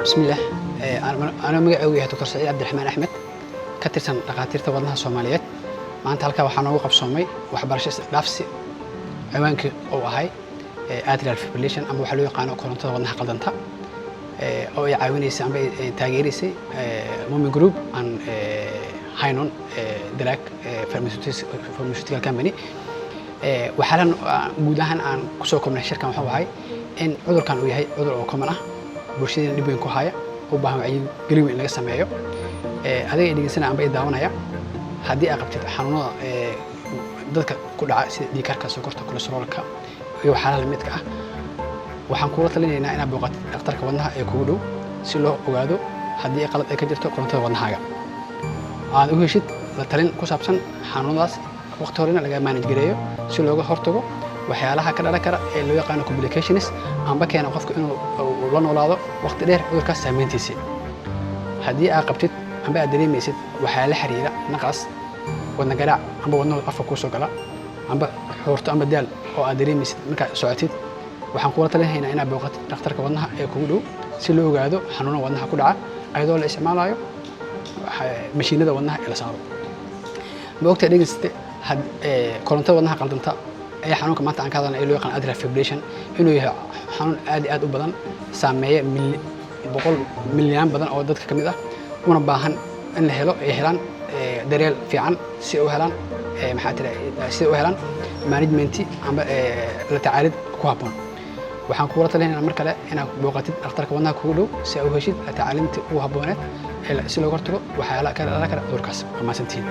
بسم الله. أنا مجاوي دكتور سعيد عبد الرحمن أحمد كترسن دكاترة wadnaha Soomaaliyeed maanta halka waxaan ugu qabsoomay waxbarasho dhaafsi ciwaanka oo ahay atrial fibrillation ama waxa loo yaqaan korontada wadnaha qaldanta oo ay caawinaysa ama ay taageerisay Moomin Group and Hainon drug pharmaceutical company waxaan guud ahaan aan ku soo koobnay shirkan waxa wahay in cudurkan uu yahay cudur oo common ah bulshada dib weyn ku haya u baahan wacyi gelin in laga sameeyo adiga dhigaysan aan bay daawanaya haddii aad qabtid xanuunada dadka ku dhaca sida dhiig karka sokorta kolestaroolka iyo waxyaalaha la midka ah waxaan kula talinaynaa inaad booqatid dhakhtarka wadnaha ee kugu dhow si loo ogaado haddii qalad ay ka jirto korontada wadnahaaga aad u heshid la talin ku saabsan xanuunadaas waqti horena laga manage gareeyo si looga hortago waxyaalaha ka dhalan kara ee loo yaqaan complications amba keena qofka inuu la noolaado waqti dheer cudurkaas saameyntiisa haddii aad qabtid amba aad dareemaysid waxaa la xiriira naqas wadna garaac amba wadnaha afka ku soo gala amba xoorto amba daal oo aad dareemaysid marka socotid waxaan kula talinaynaa inaad booqatid dhakhtarka wadnaha ee kugu dhow si loo ogaado xanuunada wadnaha ku dhaca ayadoo la isticmaalayo mashiinada wadnaha ee la saaro ma ogtahay dhegeyste korontada wadnaha qaldanta ee xanuunka maanta aan ka hadalnay ee loo yaqaan atrial fibrillation inuu yahay xanuun aad u badan saameeya boqol milyan badan oo dadka kamid ah una baahan in la helo ay helaan daryeel fiican si u helaan si u helaan management amba la tacaalid ku habboon waxaan kula talinaynaa mar kale inaad booqatid dhakhtarka wadnaha kugu dhow si aad u heshid la tacaalinta ugu habbooneed si looga hortago waxyaalaha ka dhalan kara cudurkaas. Waa mahadsantihiin.